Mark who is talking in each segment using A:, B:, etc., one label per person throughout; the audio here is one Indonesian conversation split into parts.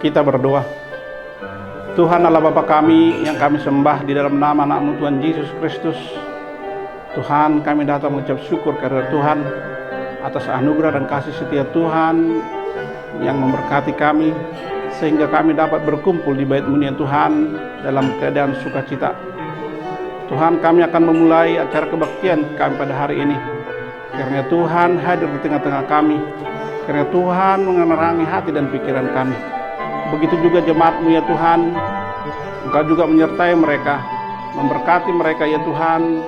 A: Kita berdoa. Tuhan Allah Bapa kami yang kami sembah di dalam nama anak-Mu Tuhan Yesus Kristus. Tuhan, kami datang mengucap syukur kepada Tuhan atas anugerah dan kasih setia Tuhan yang memberkati kami sehingga kami dapat berkumpul di bait mulia Tuhan dalam keadaan sukacita. Tuhan, kami akan memulai acara kebaktian kami pada hari ini. Kiranya Tuhan hadir di tengah-tengah kami. Kiranya Tuhan menerangi hati dan pikiran kami. Begitu juga jemaat-Mu ya Tuhan, Engkau juga menyertai mereka, memberkati mereka ya Tuhan,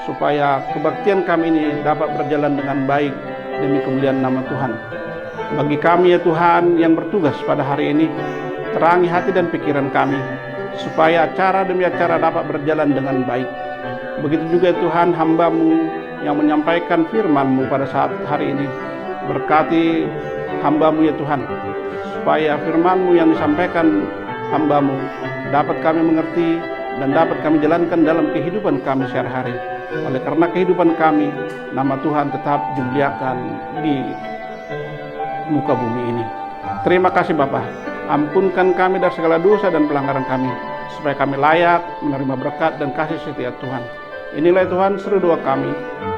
A: supaya kebaktian kami ini dapat berjalan dengan baik demi kemuliaan nama Tuhan. Bagi kami ya Tuhan yang bertugas pada hari ini, terangi hati dan pikiran kami, supaya acara demi acara dapat berjalan dengan baik. Begitu juga ya Tuhan hamba-Mu yang menyampaikan firman-Mu pada saat hari ini, berkati hamba-Mu ya Tuhan, supaya firman-Mu yang disampaikan hamba-Mu dapat kami mengerti dan dapat kami jalankan dalam kehidupan kami sehari-hari. Oleh karena kehidupan kami, nama Tuhan tetap dimuliakan di muka bumi ini. Terima kasih Bapa. Ampunkan kami dari segala dosa dan pelanggaran kami, supaya kami layak menerima berkat dan kasih setia Tuhan. Inilah Tuhan seru doa kami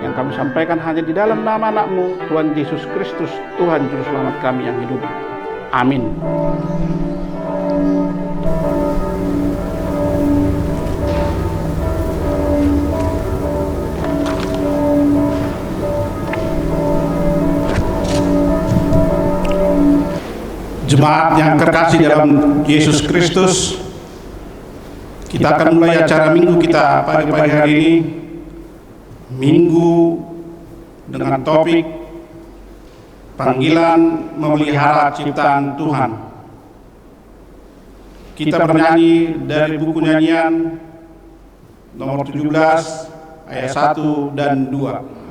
A: yang kami sampaikan hanya di dalam nama anak-Mu Tuhan Yesus Kristus, Tuhan Juru Selamat kami yang hidup. Amin. Jemaat yang terkasih dalam Yesus Kristus, kita akan mulai acara minggu kita pagi-pagi hari ini. Minggu dengan topik panggilan memelihara ciptaan Tuhan. Kita bernyanyi dari buku nyanyian nomor 17 ayat 1 dan 2.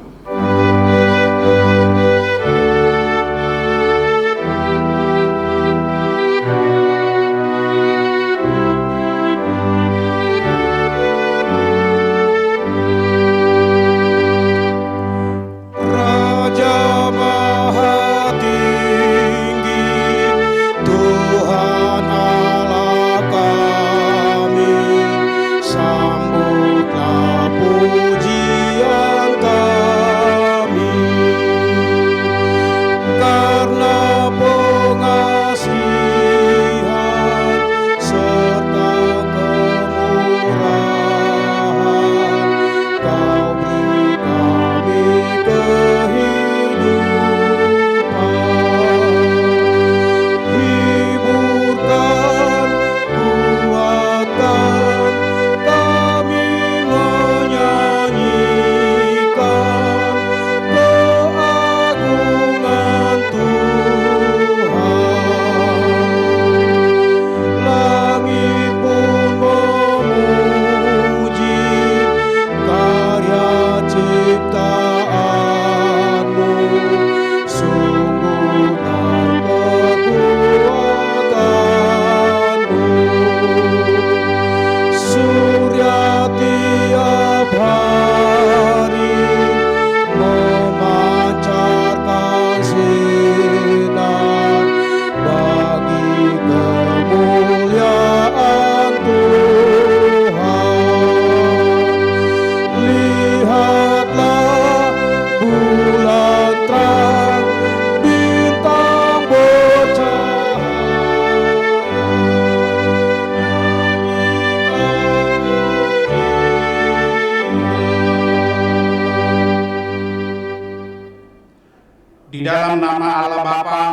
A: Di dalam nama Allah Bapa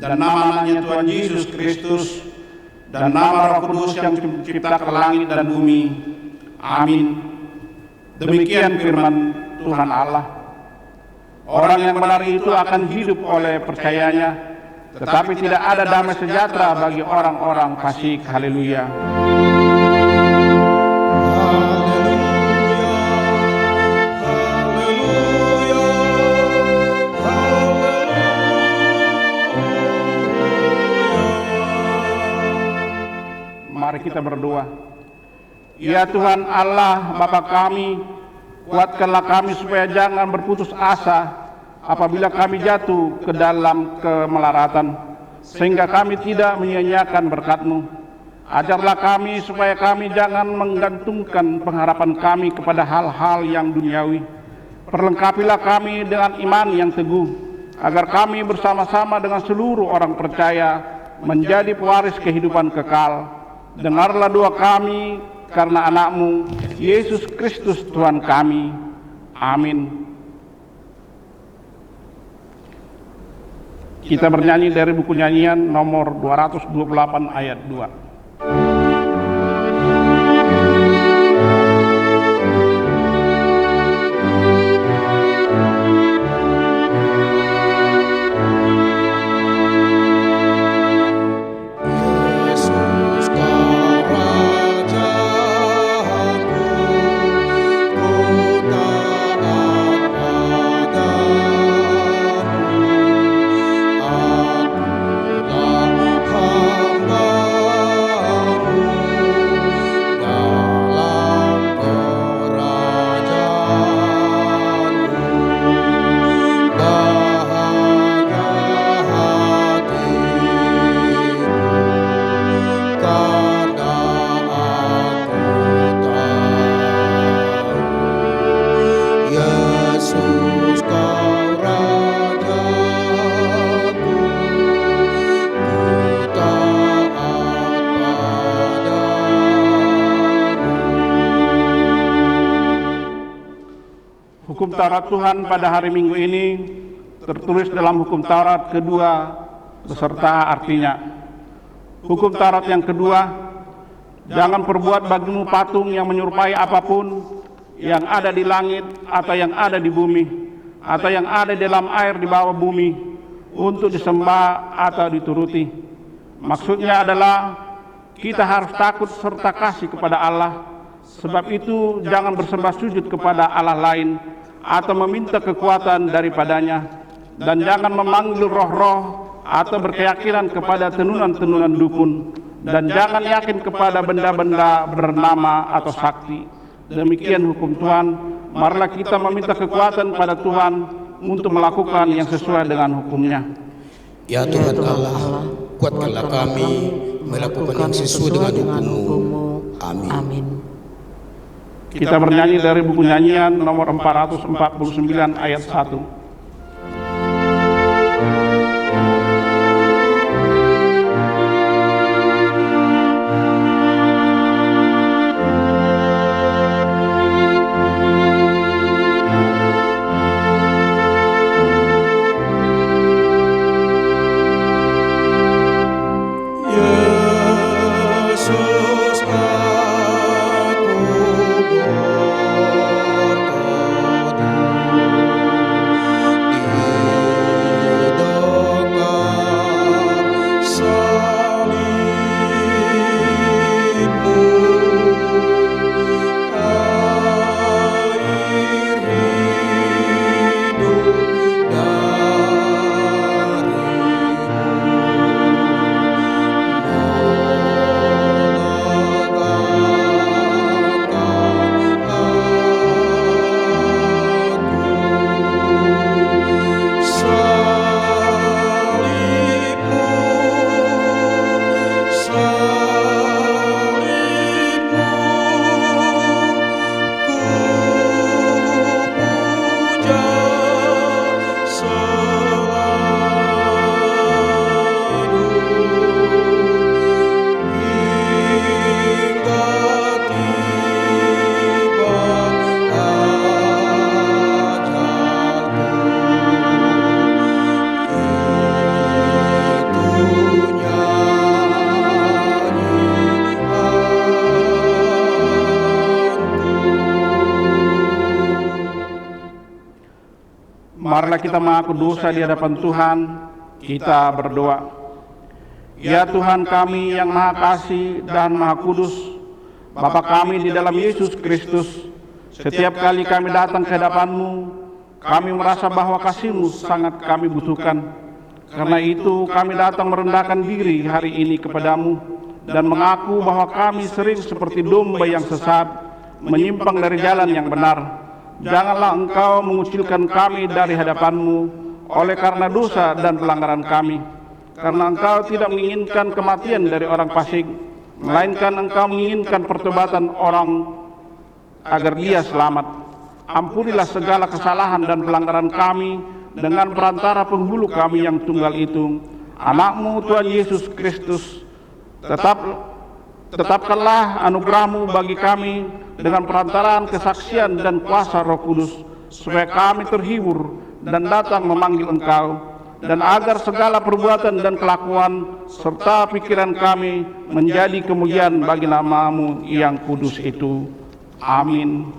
A: dan nama anaknya Tuhan Yesus Kristus dan nama Roh Kudus yang menciptakan langit dan bumi. Amin. Demikian firman Tuhan Allah. Orang yang benar itu akan hidup oleh percayanya, tetapi tidak ada damai sejahtera bagi orang-orang fasik. Haleluya. Mari kita berdoa. Ya Tuhan Allah Bapa kami, kuatkanlah kami supaya jangan berputus asa apabila kami jatuh ke dalam kemelaratan, sehingga kami tidak menyia-nyiakan berkat-Mu. Ajarlah kami supaya kami jangan menggantungkan pengharapan kami kepada hal-hal yang duniawi. Perlengkapilah kami dengan iman yang teguh, agar kami bersama-sama dengan seluruh orang percaya menjadi pewaris kehidupan kekal. Dengarlah doa kami karena anak-Mu, Yesus Kristus Tuhan kami. Amin. Kita bernyanyi dari buku nyanyian nomor 228 ayat 2. Hukum Taurat Tuhan pada hari Minggu ini tertulis dalam Hukum Taurat kedua beserta artinya. Hukum Taurat yang kedua, jangan perbuat bagimu patung yang menyerupai apapun yang ada di langit atau yang ada di bumi atau yang ada di dalam air di bawah bumi untuk disembah atau dituruti. Maksudnya adalah kita harus takut serta kasih kepada Allah. Sebab itu jangan bersembah sujud kepada Allah lain atau meminta kekuatan daripadanya, dan jangan memanggil roh-roh atau berkeyakinan kepada tenunan-tenunan dukun, dan jangan yakin kepada benda-benda bernama atau sakti. Demikian hukum Tuhan. Marilah kita meminta kekuatan pada Tuhan untuk melakukan yang sesuai dengan hukum-Nya.
B: Ya Tuhan Allah, kuatkanlah kami melakukan yang sesuai dengan hukum-Mu. Amin.
A: Kita bernyanyi dari buku nyanyian nomor 449 ayat 1. Marilah kita mengaku dosa di hadapan Tuhan, kita berdoa. Ya Tuhan kami yang Maha Kasih dan Maha Kudus, Bapa kami di dalam Yesus Kristus, setiap kali kami datang ke hadapan-Mu, kami merasa bahwa kasih-Mu sangat kami butuhkan. Karena itu kami datang merendahkan diri hari ini kepada-Mu dan mengaku bahwa kami sering seperti domba yang sesat, menyimpang dari jalan yang benar. Janganlah Engkau mengucilkan kami dari hadapan-Mu oleh karena dosa dan pelanggaran kami. karena Engkau tidak menginginkan kematian dari orang fasik, melainkan Engkau menginginkan pertobatan orang agar dia selamat. Ampunilah segala kesalahan dan pelanggaran kami dengan perantara penghulu kami yang tunggal itu, Anak-Mu Tuhan Yesus Kristus. Tetapkanlah anugerah-Mu bagi kami dengan perantaraan kesaksian dan kuasa Roh Kudus, supaya kami terhibur dan datang memanggil Engkau, dan agar segala perbuatan dan kelakuan serta pikiran kami menjadi kemuliaan bagi nama-Mu yang kudus itu. Amin.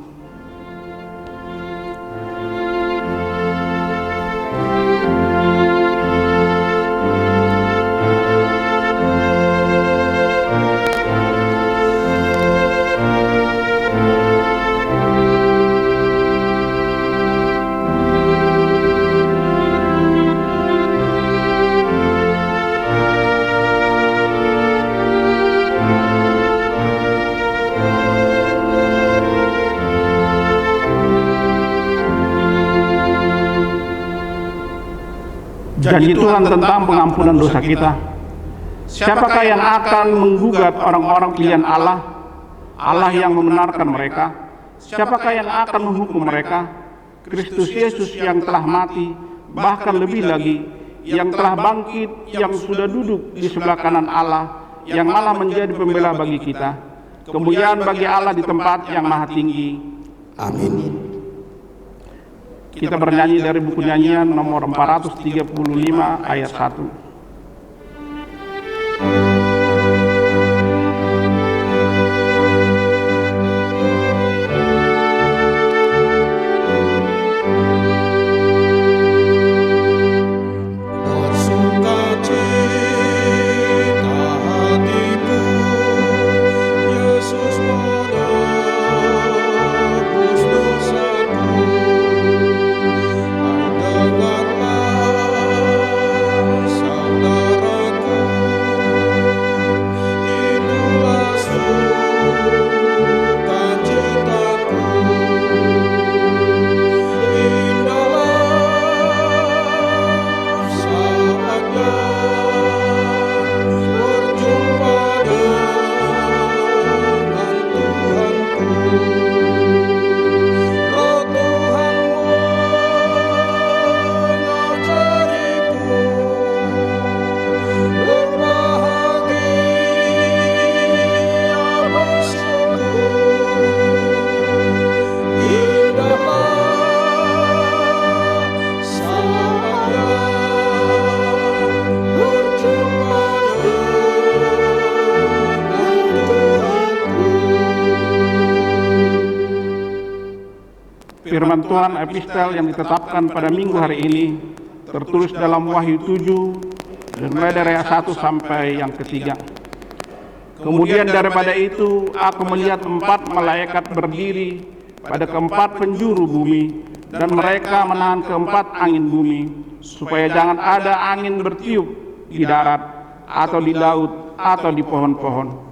A: Janji Tuhan tentang pengampunan dosa kita. Siapakah yang akan menggugat orang-orang pilihan Allah, Allah yang membenarkan mereka? Siapakah yang akan menghukum mereka? Kristus Yesus yang telah mati, bahkan lebih lagi, yang telah bangkit, yang sudah duduk di sebelah kanan Allah, yang malah menjadi pembela bagi kita. Kemuliaan bagi Allah di tempat yang maha tinggi.
B: Amin.
A: Kita bernyanyi dari buku nyanyian nomor 435 ayat 1. Firman Tuhan epistel yang ditetapkan pada minggu hari ini tertulis dalam Wahyu 7 dan mulai dari ayat 1 sampai yang ketiga. Kemudian daripada itu aku melihat 4 malaikat berdiri pada keempat penjuru bumi, dan mereka menahan keempat angin bumi, supaya jangan ada angin bertiup di darat atau di laut atau di pohon-pohon.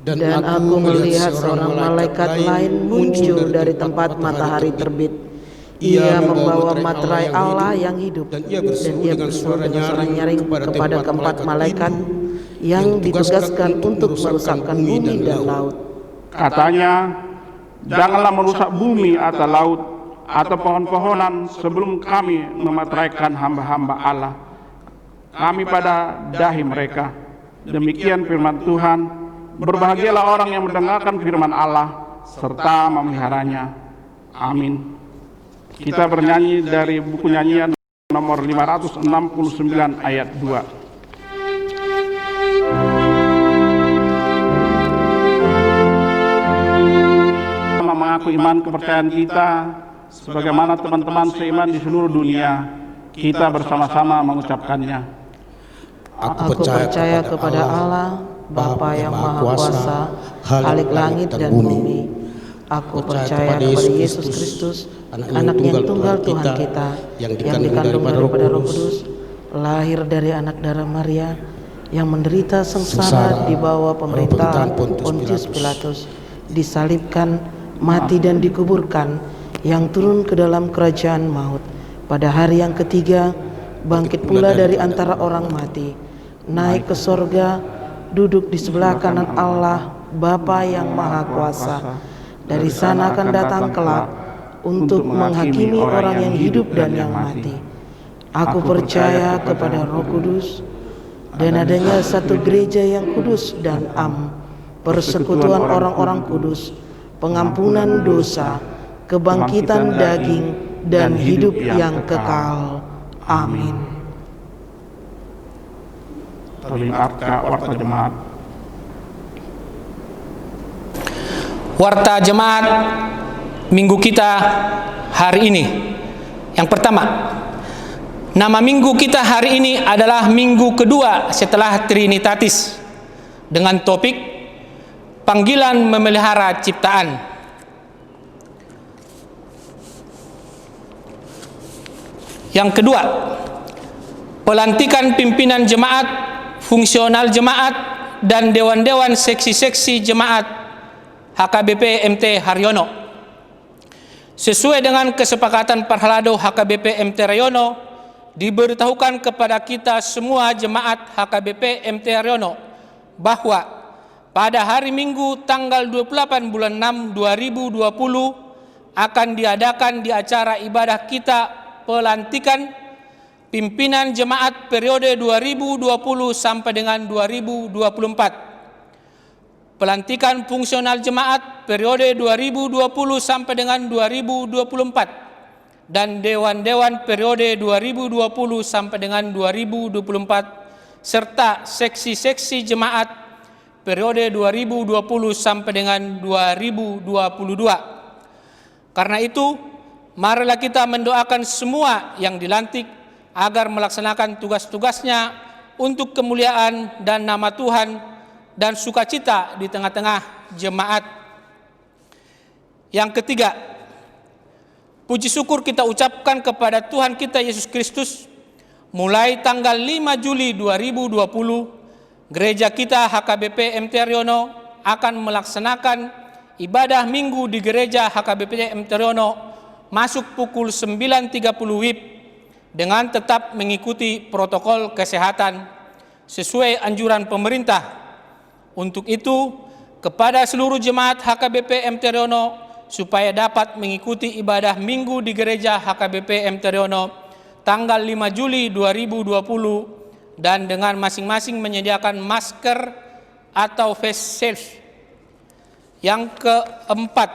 C: Dan aku melihat seorang malaikat lain muncul dari tempat matahari terbit. Ia membawa materai Allah yang hidup, dan ia berseru dengan suara nyaring kepada keempat malaikat yang ditugaskan untuk merusakkan bumi dan laut.
A: Katanya, janganlah merusak bumi atau laut atau pohon-pohonan sebelum kami memateraikan hamba-hamba Allah kami pada dahi mereka. Demikian firman Tuhan. Berbahagialah orang yang mendengarkan firman Allah serta memeliharanya. Amin. Kita bernyanyi dari buku nyanyian nomor 569 ayat 2. Mengaku iman kepercayaan kita, sebagaimana teman-teman seiman di seluruh dunia, kita bersama-sama mengucapkannya.
C: Aku percaya kepada Allah, Bapa yang Maha Kuasa, Khalik langit dan bumi. Aku percaya kepada Yesus Kristus, Anak yang tunggal Tuhan kita, yang dikandung daripada Roh Kudus, lahir dari anak darah Maria, yang menderita sengsara di bawah pemerintahan Pontius Pilatus, disalibkan, mati dan dikuburkan, yang turun ke dalam kerajaan maut. Pada hari yang ketiga, bangkit pula dari antara orang mati, naik ke sorga, duduk di sebelah kanan Allah Bapa yang Maha Kuasa. Dari sana akan datang kelak untuk menghakimi orang yang hidup dan yang mati. Aku percaya kepada Roh Kudus dan adanya satu gereja yang kudus dan am, persekutuan orang-orang kudus, pengampunan dosa, kebangkitan daging, dan hidup yang kekal. Amin.
A: Terlihat warta jemaat.
D: Warta jemaat minggu kita hari ini. Yang pertama, nama minggu kita hari ini adalah minggu kedua setelah Trinitatis dengan topik panggilan memelihara ciptaan. Yang kedua, pelantikan pimpinan jemaat, fungsional jemaat, dan dewan-dewan seksi-seksi jemaat HKBP MT Haryono. Sesuai dengan kesepakatan Parhalado HKBP MT Haryono, diberitahukan kepada kita semua jemaat HKBP MT Haryono bahwa pada hari Minggu tanggal 28 bulan 6 2020 akan diadakan di acara ibadah kita pelantikan pimpinan jemaat periode 2020 sampai dengan 2024. Pelantikan fungsional jemaat periode 2020 sampai dengan 2024 dan dewan-dewan periode 2020 sampai dengan 2024 serta seksi-seksi jemaat periode 2020 sampai dengan 2022. Karena itu, marilah kita mendoakan semua yang dilantik agar melaksanakan tugas-tugasnya untuk kemuliaan dan nama Tuhan dan sukacita di tengah-tengah jemaat. Yang ketiga, puji syukur kita ucapkan kepada Tuhan kita Yesus Kristus. Mulai tanggal 5 Juli 2020, gereja kita HKBP MT Haryono akan melaksanakan ibadah minggu di gereja HKBP MT Haryono masuk pukul 9.30 WIB dengan tetap mengikuti protokol kesehatan sesuai anjuran pemerintah. Untuk itu, kepada seluruh jemaat HKBP MT Haryono supaya dapat mengikuti ibadah minggu di gereja HKBP MT Haryono tanggal 5 Juli 2020 dan dengan masing-masing menyediakan masker atau face shield. Yang keempat,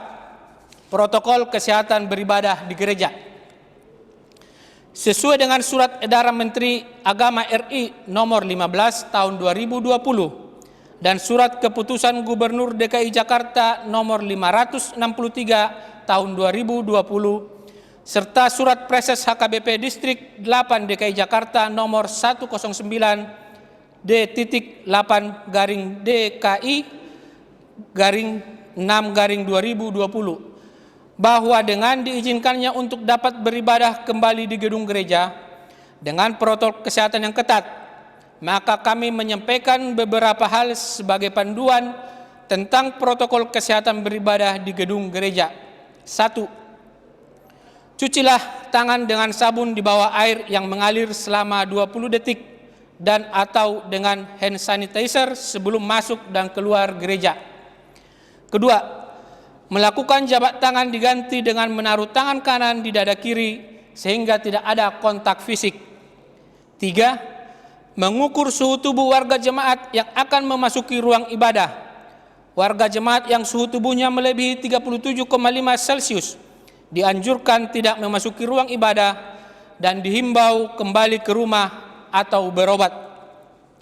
D: protokol kesehatan beribadah di gereja. Sesuai dengan surat edaran Menteri Agama RI nomor 15 tahun 2020 dan surat keputusan Gubernur DKI Jakarta nomor 563 tahun 2020 serta surat Preses HKBP Distrik 8 DKI Jakarta nomor 109 D.8-DKI-6-2020 bahwa dengan diizinkannya untuk dapat beribadah kembali di gedung gereja dengan protokol kesehatan yang ketat, maka kami menyampaikan beberapa hal sebagai panduan tentang protokol kesehatan beribadah di gedung gereja. 1. Cucilah tangan dengan sabun di bawah air yang mengalir selama 20 detik dan atau dengan hand sanitizer sebelum masuk dan keluar gereja. Kedua, melakukan jabat tangan diganti dengan menaruh tangan kanan di dada kiri sehingga tidak ada kontak fisik. 3. Mengukur suhu tubuh warga jemaat yang akan memasuki ruang ibadah. Warga jemaat yang suhu tubuhnya melebihi 37,5 Celcius dianjurkan tidak memasuki ruang ibadah dan dihimbau kembali ke rumah atau berobat.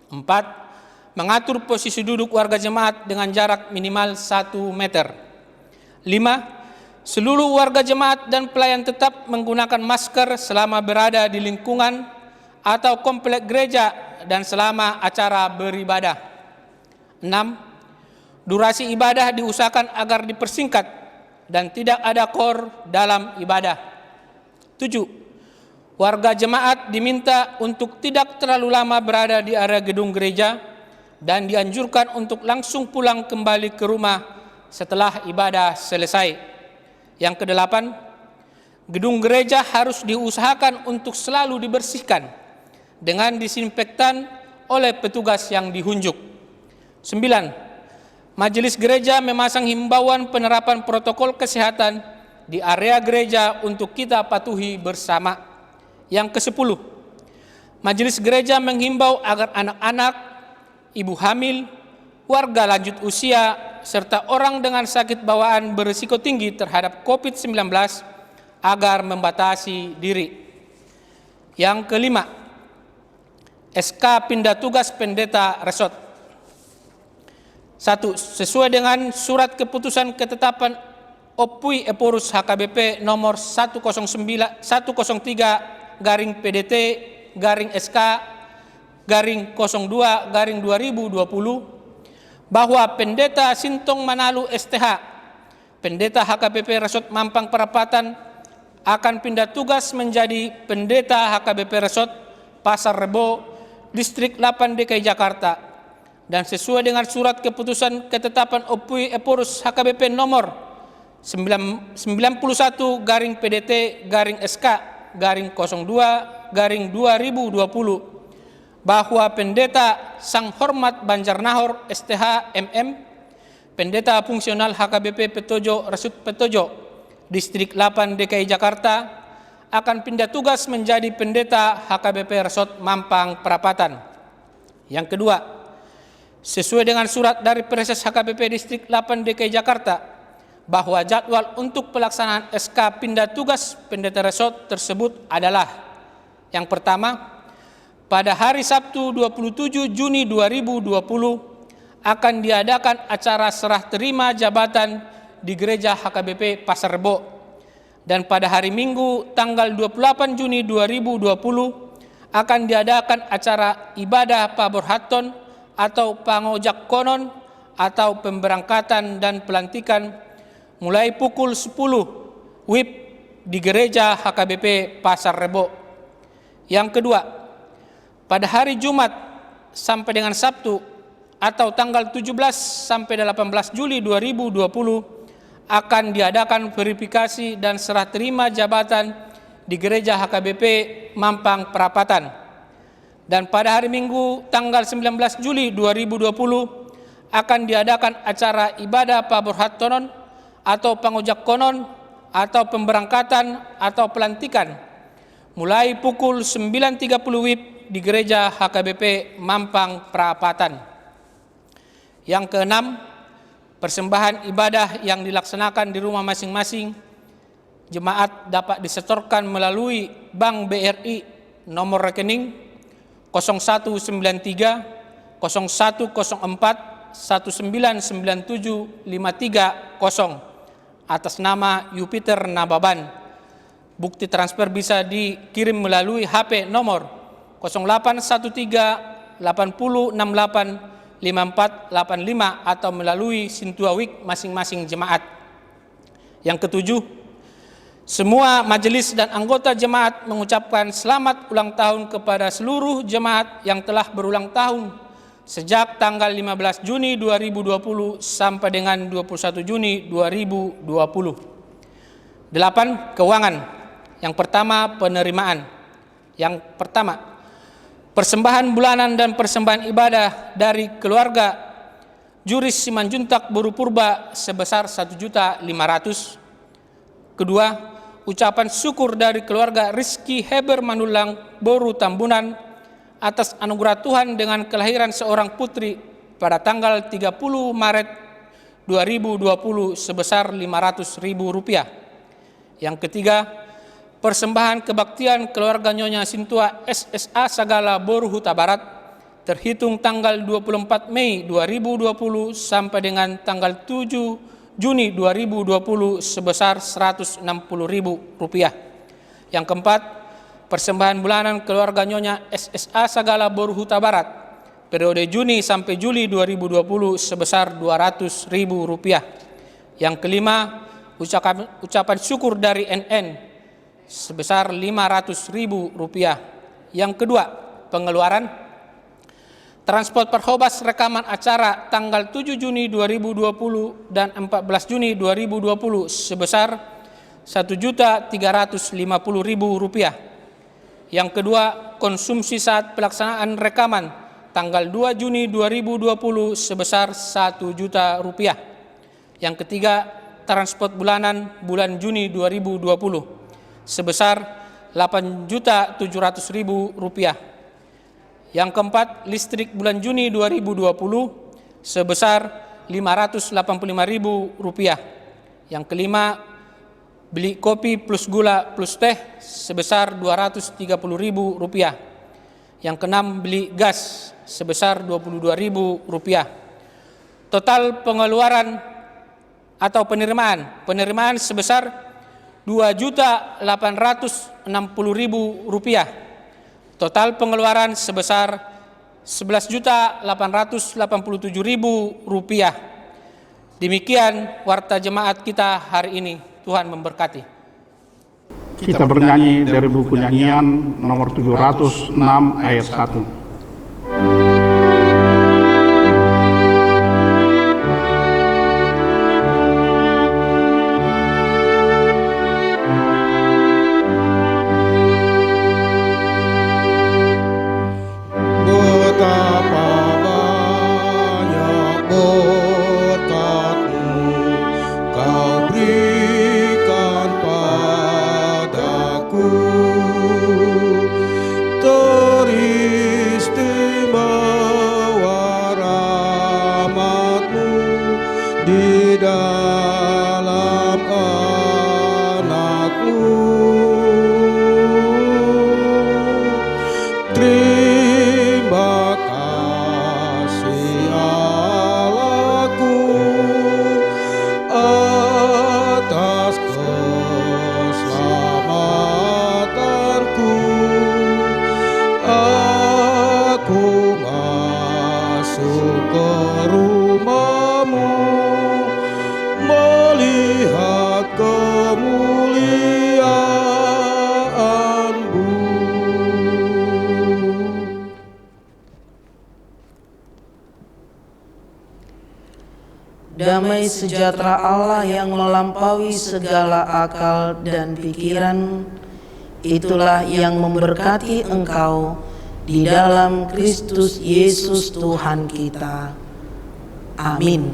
D: 4. Mengatur posisi duduk warga jemaat dengan jarak minimal 1 meter. 5. Seluruh warga jemaat dan pelayan tetap menggunakan masker selama berada di lingkungan atau komplek gereja dan selama acara beribadah. 6. Durasi ibadah diusahakan agar dipersingkat dan tidak ada kor dalam ibadah. 7. Warga jemaat diminta untuk tidak terlalu lama berada di area gedung gereja dan dianjurkan untuk langsung pulang kembali ke rumah setelah ibadah selesai. Yang 8, gedung gereja harus diusahakan untuk selalu dibersihkan dengan disinfektan oleh petugas yang dihunjuk. 9. Majelis gereja memasang himbauan penerapan protokol kesehatan di area gereja untuk kita patuhi bersama. Yang ke-10, majelis gereja menghimbau agar anak-anak, ibu hamil, warga lanjut usia, serta orang dengan sakit bawaan berisiko tinggi terhadap COVID-19 agar membatasi diri. Yang ke-5, SK pindah tugas pendeta resort. 1. Sesuai dengan surat keputusan ketetapan Opui Eporus HKBP nomor 109/SK/02/2020 bahwa Pendeta Sintong Manalu STH, Pendeta HKBP Resort Mampang Perapatan akan pindah tugas menjadi Pendeta HKBP Resort Pasar Rebo, Distrik 8 DKI Jakarta, dan sesuai dengan surat keputusan ketetapan Opui Eporus HKBP nomor 91/PDT/SK/02/2020 bahwa Pendeta Sang Hormat Banjarnahor STH MM, Pendeta Fungsional HKBP Petojo Resut Petojo, Distrik 8 DKI Jakarta akan pindah tugas menjadi Pendeta HKBP Resort Mampang Perapatan. Yang kedua, sesuai dengan surat dari Perses HKBP Distrik 8 DKI Jakarta bahwa jadwal untuk pelaksanaan SK pindah tugas pendeta resort tersebut adalah: yang pertama, pada hari Sabtu 27 Juni 2020 akan diadakan acara serah terima jabatan di Gereja HKBP Pasar Rebo, dan pada hari Minggu tanggal 28 Juni 2020 akan diadakan acara ibadah paborhaton atau pangojak konon atau pemberangkatan dan pelantikan mulai pukul 10 WIB di Gereja HKBP Pasar Rebo. Yang kedua, pada hari Jumat sampai dengan Sabtu atau tanggal 17 sampai 18 Juli 2020 akan diadakan verifikasi dan serah terima jabatan di Gereja HKBP Mampang Perapatan. Dan pada hari Minggu tanggal 19 Juli 2020 akan diadakan acara ibadah paborhatonon atau pangojak konon atau pemberangkatan atau pelantikan mulai pukul 9.30 WIB di Gereja HKBP Mampang Perapatan. Yang keenam, persembahan ibadah yang dilaksanakan di rumah masing-masing jemaat dapat disetorkan melalui Bank BRI nomor rekening 0193 0104 1997 530 atas nama Jupiter Nababan. Bukti transfer bisa dikirim melalui HP nomor 0813 8068 5485 atau melalui Sintuawik masing-masing jemaat. Yang ketujuh, semua majelis dan anggota jemaat mengucapkan selamat ulang tahun kepada seluruh jemaat yang telah berulang tahun sejak tanggal 15 Juni 2020 sampai dengan 21 Juni 2020. 8. Keuangan. Yang pertama, penerimaan. Yang pertama, persembahan bulanan dan persembahan ibadah dari keluarga Juris Simanjuntak Boru Purba sebesar 1.500.000. Kedua, ucapan syukur dari keluarga Rizky Heber Manulang Boru Tambunan atas anugerah Tuhan dengan kelahiran seorang putri pada tanggal 30 Maret 2020 sebesar Rp500.000. Yang ketiga, persembahan kebaktian keluarga Nyonya Sintua SSA Sagala Boru Huta Barat terhitung tanggal 24 Mei 2020 sampai dengan tanggal 7 Juni 2020 sebesar Rp160.000. Yang keempat, persembahan bulanan keluarga Nyonya SSA Sagala Boru Huta Barat periode Juni sampai Juli 2020 sebesar Rp200.000. Yang kelima, ucapan syukur dari NN sebesar Rp500.000. Yang kedua, pengeluaran transport perhobas rekaman acara tanggal 7 Juni 2020 dan 14 Juni 2020 sebesar Rp1.350.000. Yang kedua, konsumsi saat pelaksanaan rekaman tanggal 2 Juni 2020 sebesar Rp1.000.000. Yang ketiga, transport bulanan bulan Juni 2020 sebesar Rp8.700.000. Yang keempat, listrik bulan Juni 2020 sebesar Rp585.000. Yang kelima, beli kopi plus gula plus teh sebesar Rp230.000. Yang keenam, beli gas sebesar Rp22.000. Total pengeluaran atau penerimaan sebesar Rp2.860.000. Total pengeluaran sebesar Rp11.887.000. Demikian warta jemaat kita hari ini. Tuhan memberkati.
A: Kita bernyanyi dari buku nyanyian nomor 706 ayat 1.
C: Damai sejahtera Allah yang melampaui segala akal dan pikiran, itulah yang memberkati engkau di dalam Kristus Yesus Tuhan kita. Amin.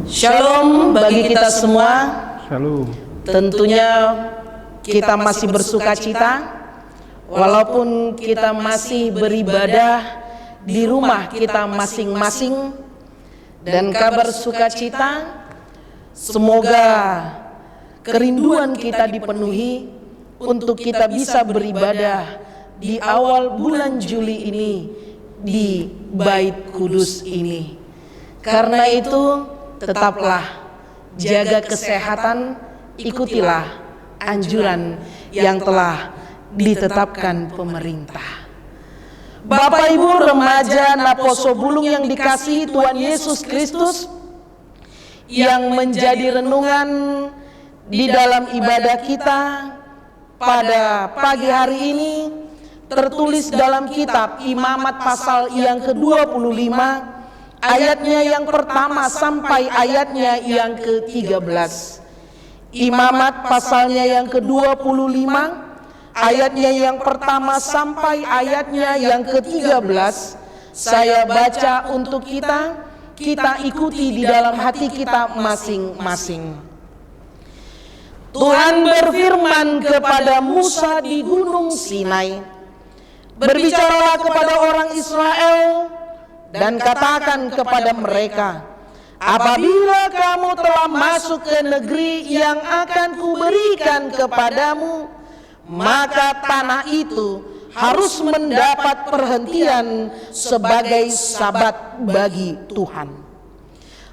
C: Shalom bagi kita semua.
A: Shalom.
C: Tentunya kita masih bersuka cita, walaupun kita masih beribadah di rumah kita masing-masing. Dan kabar sukacita, semoga kerinduan kita dipenuhi untuk kita bisa beribadah di awal bulan Juli ini di Bait Kudus ini. Karena itu tetaplah jaga kesehatan, ikutilah anjuran yang telah ditetapkan pemerintah. Bapak Ibu remaja Naposo Bulung yang dikasihi Tuhan Yesus Kristus, yang menjadi renungan di dalam ibadah kita pada pagi hari ini tertulis dalam kitab Imamat pasal yang ke-25 ayatnya yang pertama sampai ayatnya yang ke-13. Imamat pasalnya yang ke-25 ayatnya yang pertama sampai ayatnya yang ke-13 saya baca untuk kita ikuti di dalam hati kita masing-masing. Tuhan berfirman kepada Musa di Gunung Sinai, berbicaralah kepada orang Israel dan katakan kepada mereka, apabila kamu telah masuk ke negeri yang akan kuberikan kepadamu, maka tanah itu harus mendapat perhentian sebagai sabat bagi Tuhan.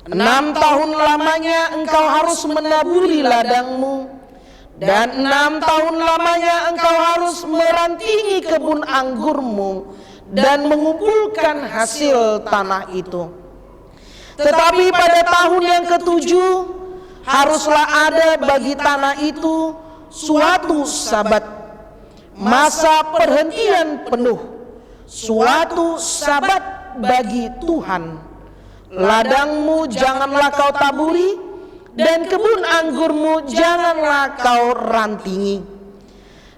C: 6 tahun lamanya engkau harus menaburi ladangmu, dan 6 tahun lamanya engkau harus merantingi kebun anggurmu dan mengumpulkan hasil tanah itu. Tetapi pada tahun yang ke-7 haruslah ada bagi tanah itu suatu sabat, masa perhentian penuh, suatu sabat bagi Tuhan. Ladangmu janganlah kau taburi, dan kebun anggurmu janganlah kau rantingi.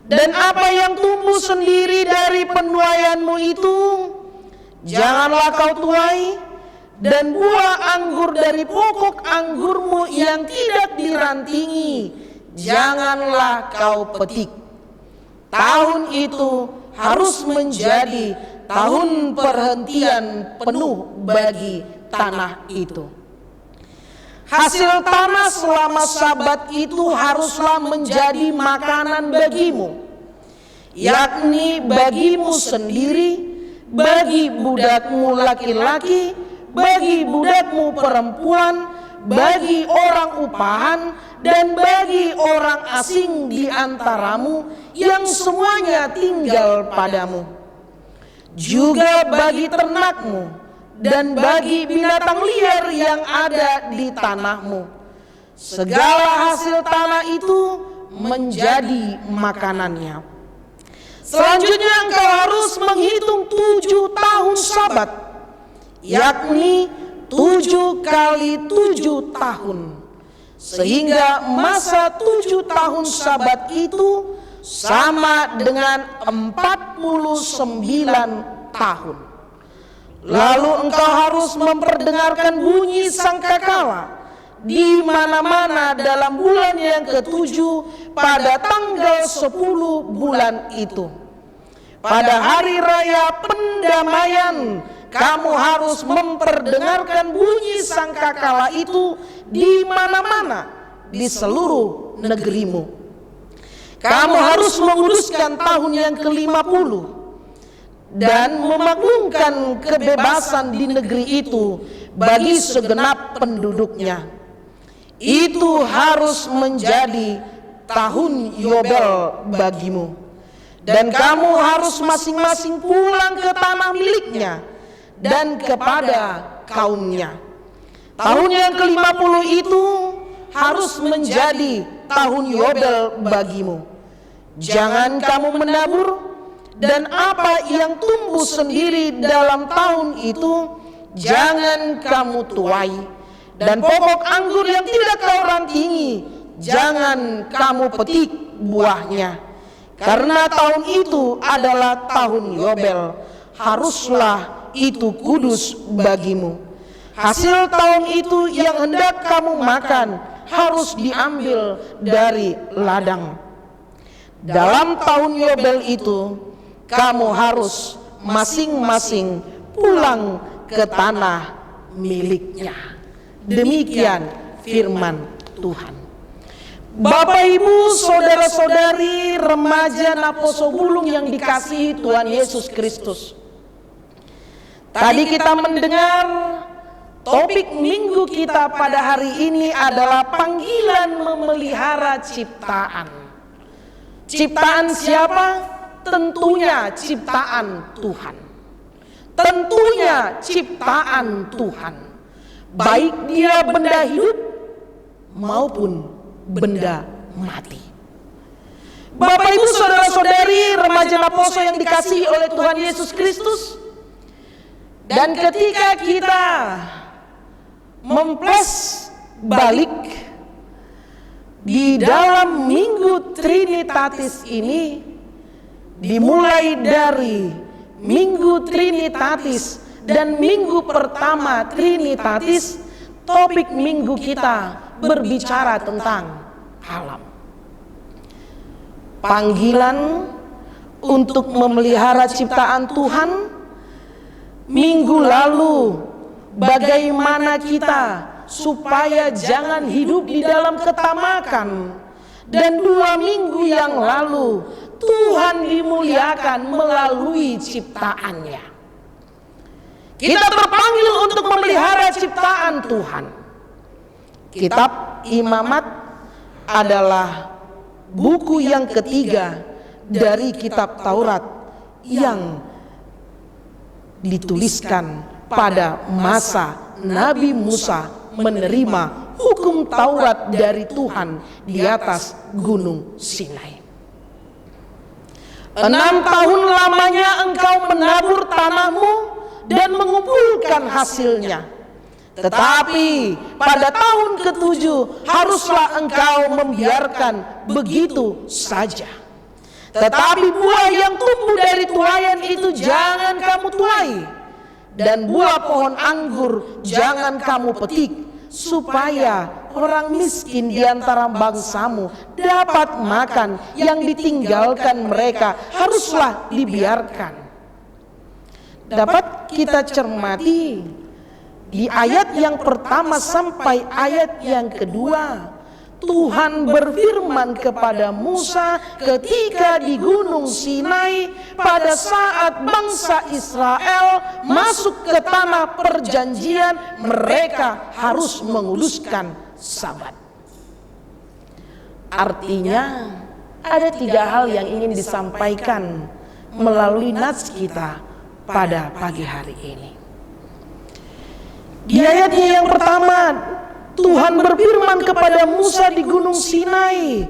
C: Dan apa yang tumbuh sendiri dari penuaianmu itu janganlah kau tuai, dan buah anggur dari pokok anggurmu yang tidak dirantingi janganlah kau petik. Tahun itu harus menjadi tahun perhentian penuh bagi tanah itu. Hasil tanah selama Sabat itu haruslah menjadi makanan bagimu, yakni bagimu sendiri, bagi budakmu laki-laki, bagi budakmu perempuan, bagi orang upahan, dan bagi orang asing di antaramu yang semuanya tinggal padamu. Juga bagi ternakmu dan bagi binatang liar yang ada di tanahmu. Segala hasil tanah itu menjadi makanannya. Selanjutnya engkau harus menghitung 7 tahun Sabat, yakni 7 kali 7 tahun, sehingga masa 7 tahun Sabat itu sama dengan 49 tahun. Lalu engkau harus memperdengarkan bunyi sangkakala di mana-mana dalam bulan yang ke-7 pada tanggal 10 bulan itu. Pada hari raya pendamaian, kamu harus memperdengarkan bunyi sangkakala itu di mana-mana di seluruh negerimu. Kamu harus menguduskan tahun yang ke-50 dan memaklumkan kebebasan di negeri itu bagi segenap penduduknya. Itu harus menjadi tahun Yobel bagimu. Dan kamu harus masing-masing pulang ke tanah miliknya dan kepada kaumnya. Tahun yang ke-50 itu harus menjadi tahun Yobel bagimu. Jangan kamu menabur, dan apa yang tumbuh sendiri dalam tahun itu jangan kamu tuai, dan pokok anggur yang tidak kau rantingi jangan kamu petik buahnya, karena tahun itu adalah tahun Yobel, haruslah itu kudus bagimu. Hasil tahun itu yang hendak kamu makan harus diambil dari ladang. Dalam tahun Yobel itu kamu harus masing-masing pulang ke tanah miliknya. Demikian firman Tuhan. Bapak, Ibu, saudara-saudari, remaja Naposo Bulung yang dikasihi Tuhan Yesus Kristus. Tadi kita mendengar topik minggu kita pada hari ini adalah panggilan memelihara ciptaan. Ciptaan siapa? Tentunya ciptaan Tuhan. Tentunya ciptaan Tuhan. Baik dia benda hidup maupun benda mati. Bapak, Ibu, saudara-saudari, remaja Naposo yang dikasihi oleh Tuhan Yesus Kristus. Dan ketika kita memples balik di dalam Minggu Trinitatis ini, dimulai dari Minggu Trinitatis dan minggu pertama Trinitatis, topik minggu kita berbicara tentang alam. Panggilan untuk memelihara ciptaan Tuhan. Minggu lalu bagaimana kita supaya jangan hidup di dalam ketamakan. Dan 2 minggu yang lalu Tuhan dimuliakan melalui ciptaannya. Kita terpanggil untuk memelihara ciptaan Tuhan. Kitab Imamat adalah buku yang ketiga dari kitab Taurat yang dituliskan pada masa Nabi Musa menerima hukum Taurat dari Tuhan di atas Gunung Sinai. 6 tahun lamanya engkau menabur tanahmu dan mengumpulkan hasilnya. Tetapi pada tahun ke-7 haruslah engkau membiarkan begitu saja. Tetapi buah yang tumbuh dari tuaian itu jangan kamu tuai, dan buah pohon anggur jangan kamu petik, supaya orang miskin di antara bangsamu dapat makan, yang ditinggalkan mereka haruslah dibiarkan. Dapat kita cermati di ayat yang pertama sampai ayat yang kedua, Tuhan berfirman kepada Musa ketika di Gunung Sinai pada saat bangsa Israel masuk ke tanah perjanjian, mereka harus menguduskan Sabat. Artinya ada 3 hal yang ingin disampaikan melalui nats kita pada pagi hari ini. Di ayatnya yang pertama, Tuhan berfirman kepada Musa di Gunung Sinai,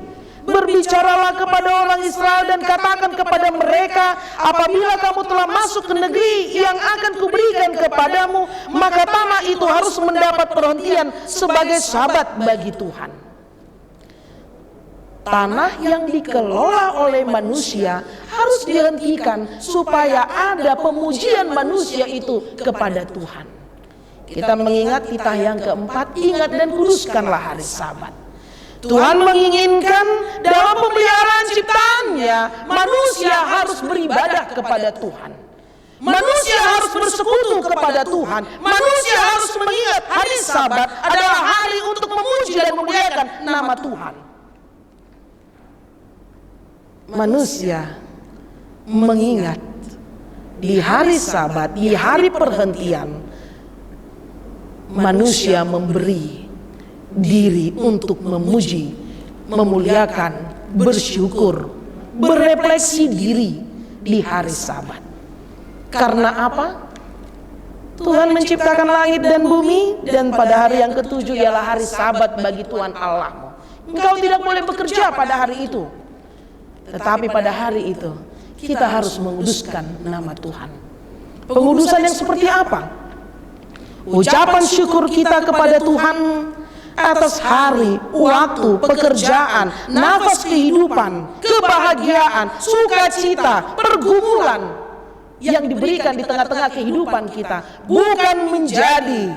C: berbicaralah kepada orang Israel dan katakan kepada mereka, apabila kamu telah masuk ke negeri yang akan kuberikan kepadamu, maka tanah itu harus mendapat perhentian sebagai Sabat bagi Tuhan. Tanah yang dikelola oleh manusia harus dihentikan supaya ada pemujian manusia itu kepada Tuhan. Kita mengingat titah yang keempat, ingat dan kuduskanlah hari Sabat. Tuhan menginginkan dalam pemeliharaan ciptaannya, manusia harus beribadah kepada Tuhan. Manusia harus bersekutu kepada Tuhan. Manusia harus mengingat hari Sabat adalah hari untuk memuji dan memuliakan nama Tuhan. Manusia mengingat di hari Sabat, di hari perhentian, manusia memberi diri untuk memuji, memuliakan, bersyukur, berefleksi diri di hari Sabat. Karena apa? Tuhan menciptakan langit dan bumi, dan pada hari yang ketujuh ialah hari Sabat bagi Tuhan Allahmu. Engkau tidak boleh bekerja pada hari itu. Tetapi pada hari itu kita harus menguduskan nama Tuhan. Pengudusan yang seperti apa? Ucapan syukur kita kepada Tuhan atas hari, waktu, pekerjaan, nafas kehidupan, kebahagiaan, sukacita, pergumulan yang diberikan di tengah-tengah kehidupan kita, bukan menjadi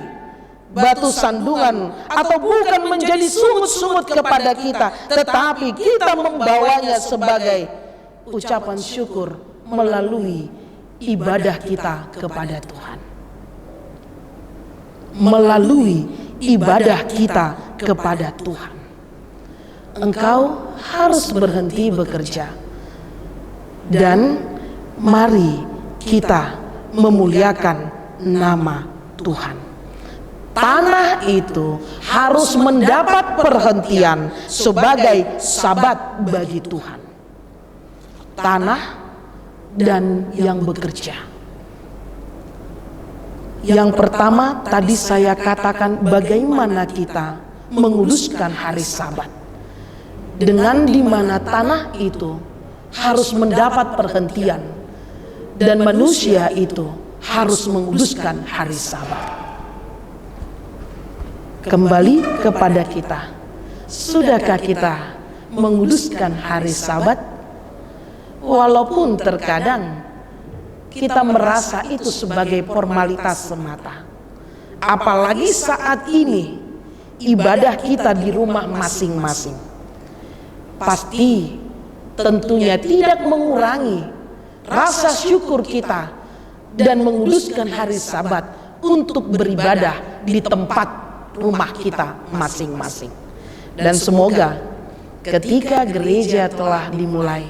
C: batu sandungan atau bukan menjadi sungut-sungut kepada kita, tetapi kita membawanya sebagai ucapan syukur melalui ibadah kita kepada Tuhan. Melalui ibadah kita kepada Tuhan, engkau harus berhenti bekerja, dan mari kita memuliakan nama Tuhan. Tanah itu harus mendapat perhentian sebagai Sabat bagi Tuhan. Tanah dan yang bekerja. Yang pertama tadi saya katakan bagaimana kita menguduskan hari Sabat. Dengan dimana tanah itu harus mendapat perhentian, dan manusia itu harus menguduskan hari Sabat. Kembali kepada kita, sudahkah kita menguduskan hari Sabat? Walaupun terkadang kita merasa itu sebagai formalitas semata. Apalagi saat ini ibadah kita di rumah masing-masing. Pasti tentunya tidak mengurangi rasa syukur kita dan menguduskan hari Sabat untuk beribadah di tempat rumah kita masing-masing. Dan semoga ketika gereja telah dimulai,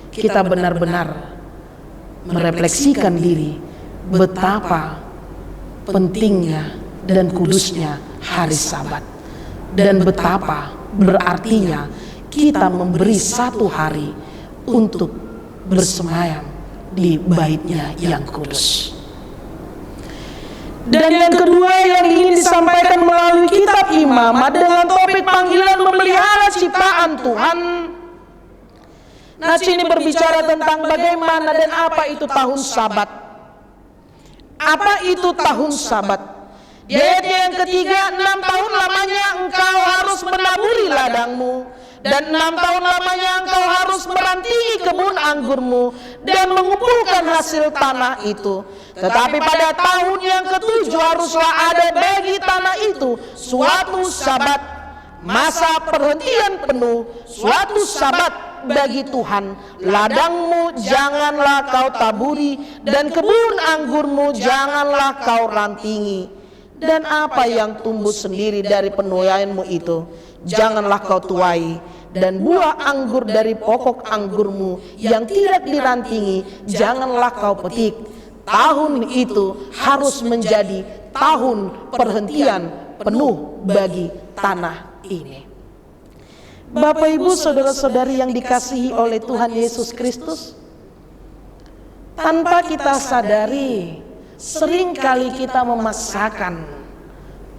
C: kita benar-benar merefleksikan diri betapa pentingnya dan kudusnya hari Sabat, dan betapa berartinya kita memberi satu hari untuk bersemayam di bait-Nya yang kudus. Dan yang kedua yang ingin disampaikan melalui kitab Imamat dengan topik panggilan memelihara ciptaan Tuhan. Nats ini berbicara tentang bagaimana dan apa itu tahun Sabat. Apa itu tahun Sabat? Di ayat yang ketiga, 6 tahun lamanya engkau harus menaburi ladangmu Dan 6 tahun lamanya engkau harus merantingi kebun anggurmu dan mengumpulkan hasil tanah itu. Tetapi pada tahun yang ke-7 haruslah ada bagi tanah itu suatu sabat, masa perhentian penuh, suatu sabat bagi Tuhan. Ladangmu janganlah kau taburi dan kebun anggurmu janganlah kau rantingi. Dan apa yang tumbuh sendiri dari penuaianmu itu janganlah kau tuai, dan buah anggur dari pokok anggurmu yang tidak dirantingi janganlah kau petik. Tahun itu harus menjadi tahun perhentian penuh bagi tanah ini. Bapak, Ibu, saudara-saudari yang dikasihi oleh Tuhan Yesus Kristus, tanpa kita sadari, seringkali kita memaksakan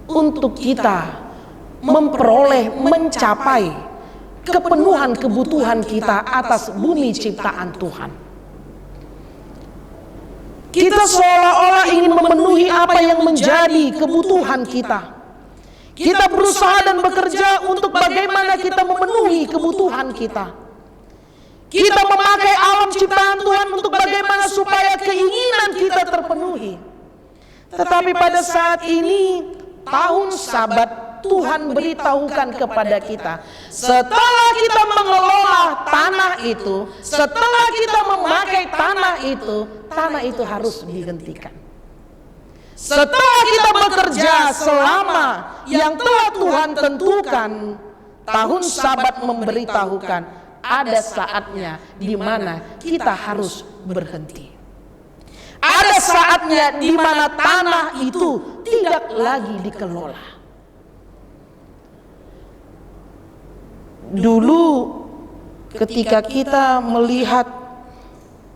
C: untuk kita memperoleh, mencapai kepenuhan kebutuhan kita atas bumi ciptaan Tuhan. Kita seolah-olah ingin memenuhi apa yang menjadi kebutuhan kita. Kita berusaha dan bekerja untuk bagaimana kita memenuhi kebutuhan kita. Kita memakai alam ciptaan Tuhan untuk bagaimana supaya keinginan kita terpenuhi. Tetapi pada saat ini, tahun Sabat, Tuhan beritahukan kepada kita, setelah kita mengelola tanah itu, setelah kita memakai tanah itu harus dihentikan. Setelah kita bekerja selama yang telah Tuhan tentukan, tahun Sabat memberitahukan ada saatnya di mana kita harus berhenti. Ada saatnya di mana tanah itu tidak lagi dikelola. Dulu ketika kita melihat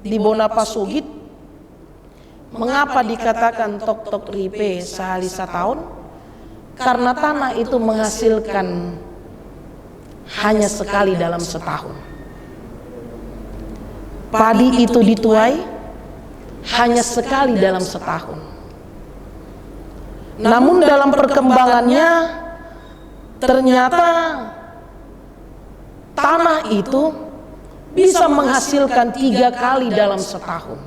C: di Bonapasugit, mengapa dikatakan tok-tok ripe sehari setahun? Karena tanah itu menghasilkan hanya sekali dalam setahun. Padi itu dituai hanya sekali dalam setahun. Namun dalam perkembangannya ternyata tanah itu bisa menghasilkan 3 kali dalam setahun.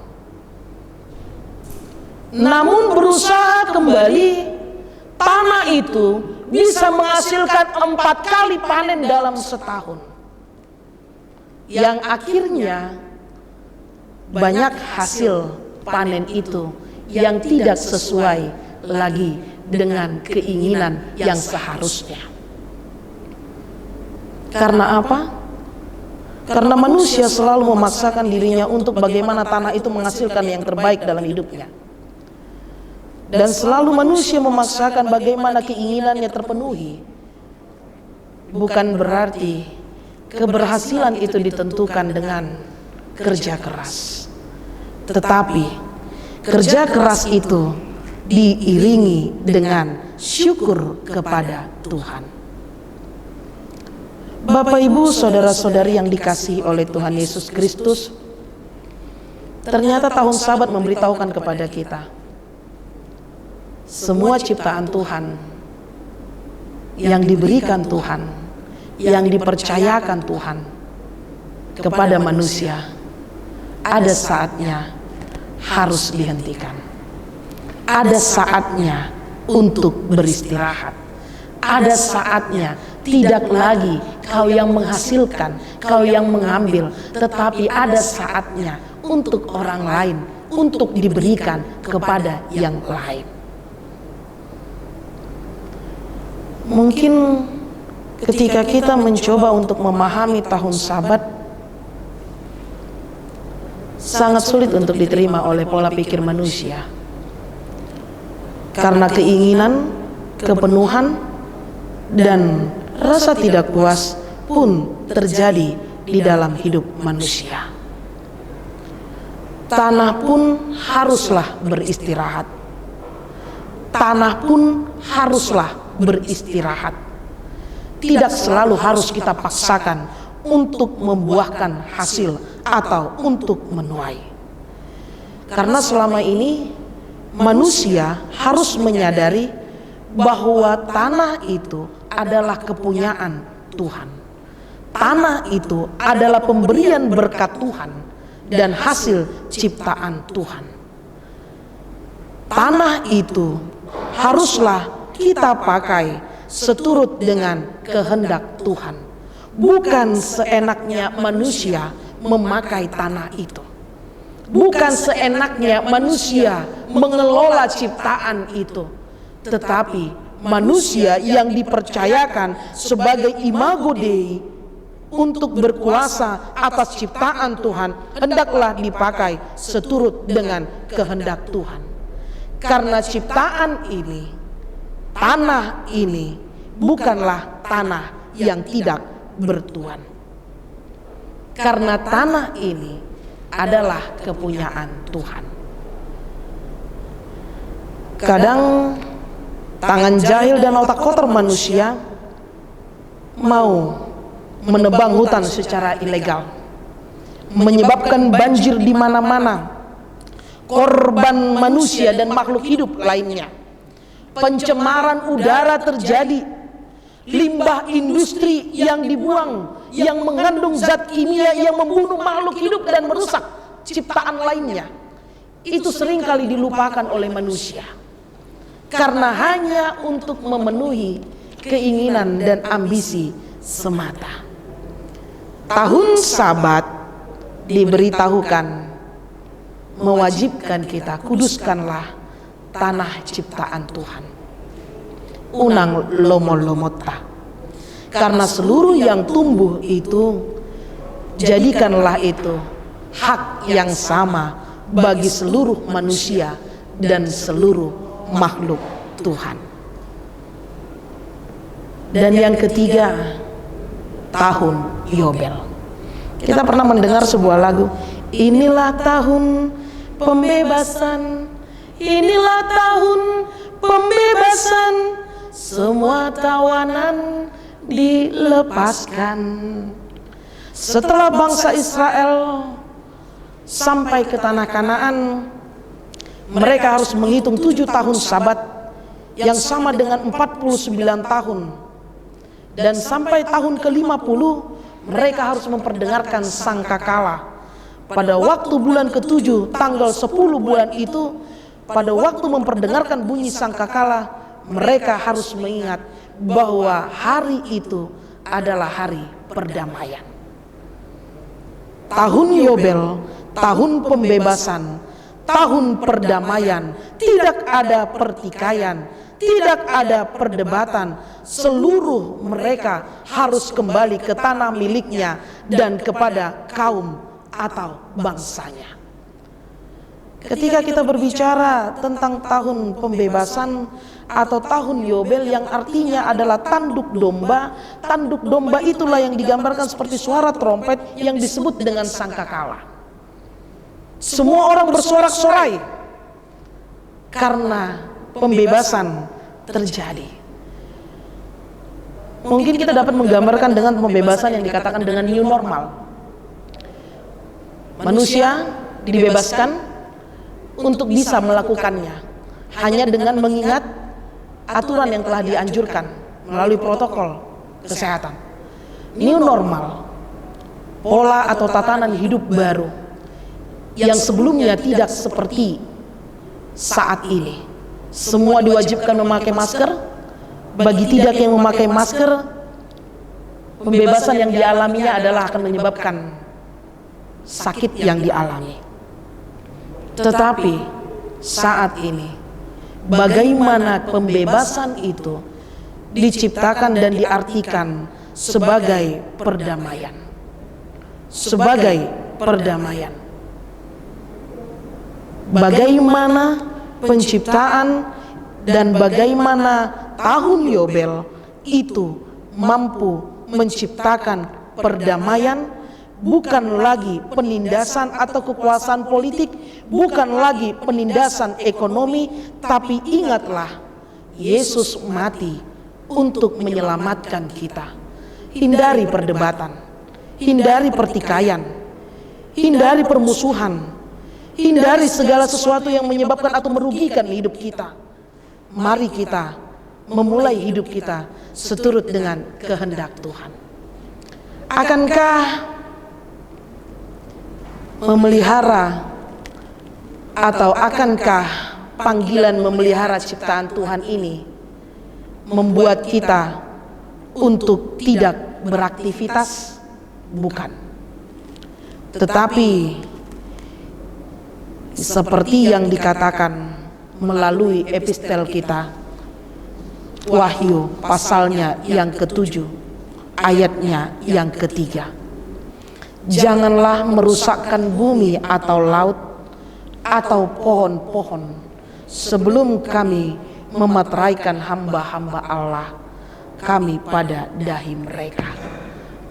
C: Namun berusaha kembali, tanah itu bisa menghasilkan 4 kali panen dalam setahun. Yang akhirnya banyak hasil panen itu yang tidak sesuai lagi dengan keinginan yang seharusnya. Karena apa? Karena manusia selalu memaksakan dirinya untuk bagaimana tanah itu menghasilkan yang terbaik dalam hidupnya. Dan selalu manusia memaksakan bagaimana keinginannya terpenuhi. Bukan berarti keberhasilan itu ditentukan dengan kerja keras. Tetapi kerja keras itu diiringi dengan syukur kepada Tuhan. Bapak, Ibu, saudara-saudari yang dikasihi oleh Tuhan Yesus Kristus, ternyata tahun Sabat memberitahukan kepada kita, semua ciptaan Tuhan yang diberikan Tuhan, yang dipercayakan Tuhan kepada manusia, ada saatnya harus dihentikan. Ada saatnya untuk beristirahat. Ada saatnya tidak lagi kau yang menghasilkan, kau yang mengambil, tetapi ada saatnya untuk orang lain, untuk diberikan kepada yang lain. Mungkin ketika kita mencoba untuk memahami tahun Sabat, sangat sulit untuk diterima oleh pola pikir manusia. Karena keinginan, kepenuhan, dan rasa tidak puas pun terjadi di dalam hidup manusia. Tanah pun haruslah beristirahat. Tanah pun haruslah beristirahat. Tidak selalu harus kita paksakan untuk membuahkan hasil atau untuk menuai. Karena selama ini manusia harus menyadari bahwa tanah itu adalah kepunyaan Tuhan. tanah itu adalah pemberian berkat Tuhan dan hasil ciptaan Tuhan. Tanah itu haruslah kita pakai seturut dengan kehendak Tuhan, bukan seenaknya manusia memakai tanah itu. Bukan seenaknya manusia mengelola ciptaan itu, tetapi manusia yang dipercayakan sebagai imago Dei untuk berkuasa atas ciptaan Tuhan hendaklah dipakai seturut dengan kehendak Tuhan. Karena ciptaan ini, tanah ini bukanlah tanah yang tidak bertuan. Karena tanah ini adalah kepunyaan Tuhan. Kadang tangan jahil dan otak kotor manusia mau menebang hutan secara ilegal, menyebabkan banjir di mana-mana, korban manusia dan makhluk hidup lainnya. Pencemaran udara terjadi, limbah industri yang dibuang yang mengandung zat kimia yang membunuh makhluk hidup dan merusak ciptaan lainnya. Itu seringkali dilupakan oleh manusia karena hanya untuk memenuhi keinginan dan ambisi semata. Tahun Sabat diberitahukan mewajibkan kita kuduskanlah tanah ciptaan Tuhan. Unang lomo-lomota. Karena seluruh yang tumbuh itu, jadikanlah itu hak yang sama bagi seluruh manusia dan seluruh makhluk Tuhan. Dan yang ketiga, tahun Yobel. Kita pernah mendengar sebuah lagu, inilah tahun pembebasan, inilah tahun pembebasan, semua tawanan dilepaskan. Setelah bangsa Israel sampai ke tanah Kanaan, mereka harus menghitung 7 tahun Sabat yang sama dengan 49 tahun. Dan sampai tahun ke-50 mereka harus memperdengarkan sangkakala. Pada waktu bulan ke-7 tanggal 10 bulan itu, pada waktu memperdengarkan bunyi sangkakala, mereka harus mengingat bahwa hari itu adalah hari perdamaian. Tahun Yobel, tahun pembebasan, tahun perdamaian, tidak ada pertikaian, tidak ada perdebatan. Seluruh mereka harus kembali ke tanah miliknya dan kepada kaum atau bangsanya. Ketika kita berbicara tentang tahun pembebasan atau tahun Yobel yang artinya adalah tanduk domba itulah yang digambarkan seperti suara trompet yang disebut dengan sangkakala. Semua orang bersorak-sorai karena pembebasan terjadi. Mungkin kita dapat menggambarkan dengan pembebasan yang dikatakan dengan new normal. Manusia dibebaskan untuk bisa melakukannya hanya dengan mengingat aturan yang telah dianjurkan melalui protokol kesehatan. New normal, pola atau tatanan hidup baru yang sebelumnya tidak seperti saat ini. Semua diwajibkan memakai masker. Bagi tidak yang memakai masker, pembebasan yang dialaminya adalah akan menyebabkan sakit yang dialami. Tetapi saat ini, bagaimana pembebasan itu diciptakan dan diartikan sebagai perdamaian. Sebagai perdamaian. Bagaimana penciptaan dan bagaimana tahun Yobel itu mampu menciptakan perdamaian, bukan lagi penindasan atau kekuasaan politik, bukan lagi penindasan ekonomi, tapi ingatlah, Yesus mati untuk menyelamatkan kita. Hindari perdebatan, hindari pertikaian, hindari permusuhan, hindari segala sesuatu yang menyebabkan atau merugikan hidup kita. Mari kita memulai hidup kita seturut dengan kehendak Tuhan. Akankah memelihara atau akankah panggilan memelihara ciptaan Tuhan ini membuat kita untuk tidak beraktivitas? Bukan. Tetapi seperti yang dikatakan melalui epistel kita, Wahyu pasalnya yang ke-7 ayatnya yang ke-3, janganlah merusakkan bumi atau laut atau pohon-pohon sebelum kami memeteraikan hamba-hamba Allah kami pada dahi mereka.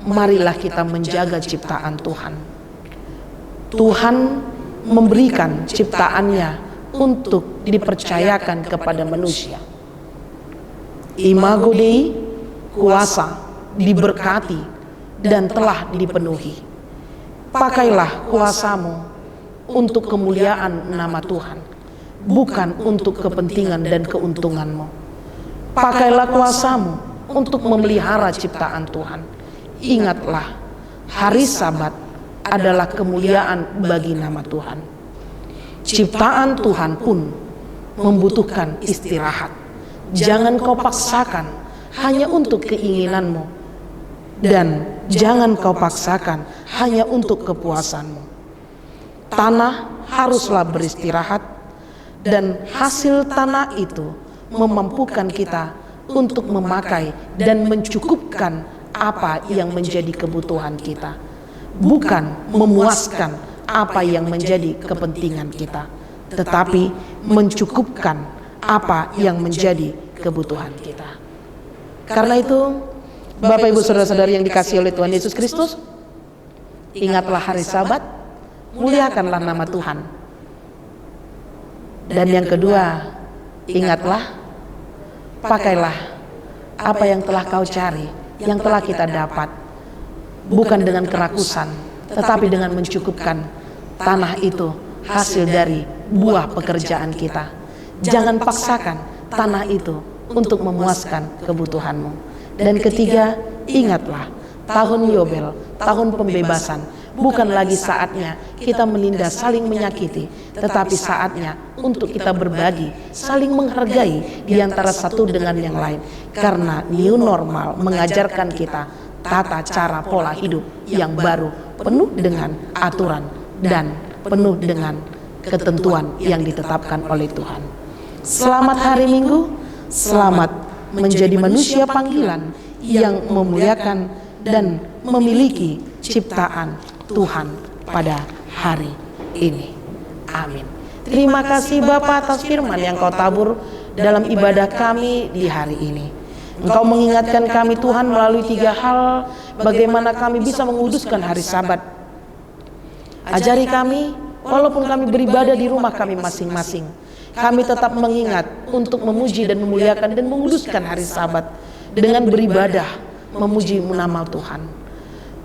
C: Marilah kita menjaga ciptaan Tuhan. Tuhan memberikan ciptaannya untuk dipercayakan kepada manusia. Imago Dei, kuasa, diberkati dan telah dipenuhi. Pakailah kuasamu untuk kemuliaan nama Tuhan, bukan untuk kepentingan dan keuntunganmu. Pakailah kuasamu untuk memelihara ciptaan Tuhan. Ingatlah, hari Sabat adalah kemuliaan bagi nama Tuhan. Ciptaan Tuhan pun membutuhkan istirahat. Jangan kau paksakan hanya untuk keinginanmu, dan jangan kau paksakan hanya untuk kepuasanmu. Tanah haruslah beristirahat, dan hasil tanah itu memampukan kita untuk memakai dan mencukupkan apa yang menjadi kebutuhan kita, bukan memuaskan apa yang menjadi kepentingan kita, tetapi mencukupkan apa yang menjadi kebutuhan kita. Karena itu, Bapak Ibu Saudara-saudari yang dikasihi oleh Tuhan Yesus Kristus, ingatlah hari Sabat, muliakanlah nama Tuhan. Dan yang kedua, ingatlah, pakailah apa yang telah kau cari, yang telah kita dapat, bukan dengan kerakusan, tetapi dengan mencukupkan tanah itu hasil dari buah pekerjaan kita. Jangan paksakan tanah itu untuk memuaskan kebutuhanmu. Dan ketiga, ingatlah, tahun Yobel, tahun pembebasan, bukan lagi saatnya kita menindas saling menyakiti, tetapi saatnya untuk kita berbagi, saling menghargai di antara satu dengan yang lain. Karena new normal mengajarkan kita tata cara pola hidup yang baru, penuh dengan aturan dan penuh dengan ketentuan yang ditetapkan oleh Tuhan. Selamat hari Minggu, selamat menjadi manusia panggilan yang memuliakan dan memiliki ciptaan Tuhan pada hari ini. Amin. Terima kasih Bapa atas firman yang kau tabur dalam ibadah kami di hari ini. Engkau mengingatkan kami Tuhan melalui 3 hal bagaimana kami bisa menguduskan hari Sabat. Ajari kami, walaupun kami beribadah di rumah kami masing-masing, kami tetap mengingat untuk memuji dan memuliakan dan menguduskan hari Sabat dengan beribadah, memuji nama Tuhan.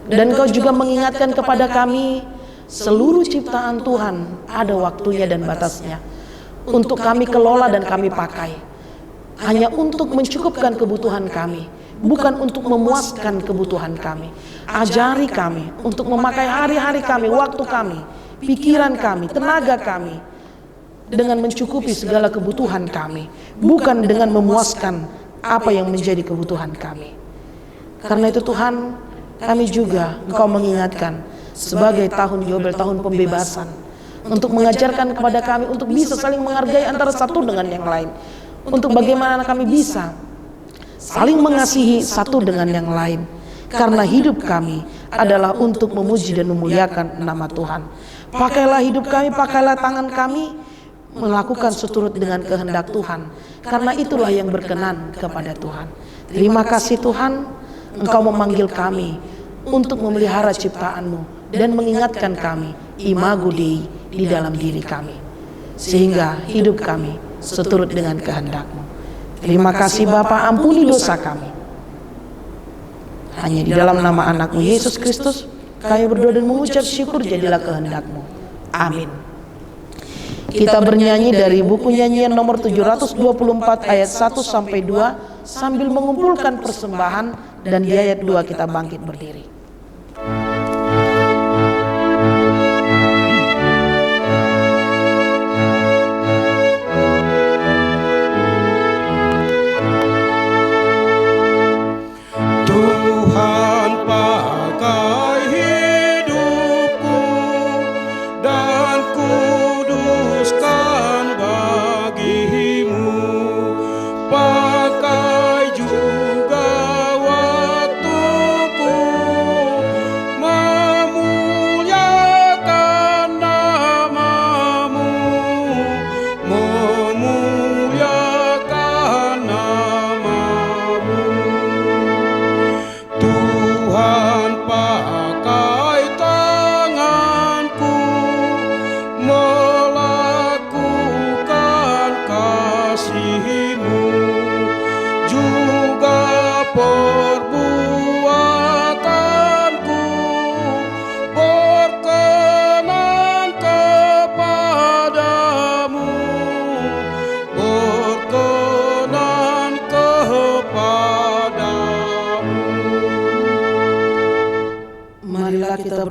C: Dan Kau juga mengingatkan kepada kami, seluruh ciptaan Tuhan ada waktunya dan batasnya untuk kami kelola dan kami pakai, hanya untuk mencukupkan kebutuhan kami, bukan untuk memuaskan kebutuhan kami. Ajari kami untuk memakai hari-hari kami, waktu kami, pikiran kami, tenaga kami, dengan mencukupi segala kebutuhan kami, bukan dengan memuaskan apa yang menjadi kebutuhan kami. Karena itu Tuhan, kami juga Engkau mengingatkan sebagai tahun Yobel, tahun pembebasan, untuk mengajarkan kepada kami untuk bisa saling menghargai antara satu dengan yang lain, untuk bagaimana kami bisa saling mengasihi satu dengan yang lain, karena hidup kami adalah untuk memuji dan memuliakan nama Tuhan. Pakailah hidup kami, pakailah tangan kami melakukan seturut dengan kehendak Tuhan, karena itulah yang berkenan kepada Tuhan. Terima kasih Tuhan, Engkau memanggil kami untuk memelihara ciptaan-Mu dan mengingatkan kami imago Dei di dalam diri kami, sehingga hidup kami seturut dengan kehendak-Mu. Terima kasih Bapa, ampuni dosa kami. Hanya di dalam nama anak-Mu Yesus Kristus kami berdoa dan mengucap syukur, jadilah kehendak-Mu. Amin. Kita bernyanyi dari buku nyanyian nomor 724 ayat 1-2 sambil mengumpulkan persembahan, dan di ayat 2 kita bangkit berdiri.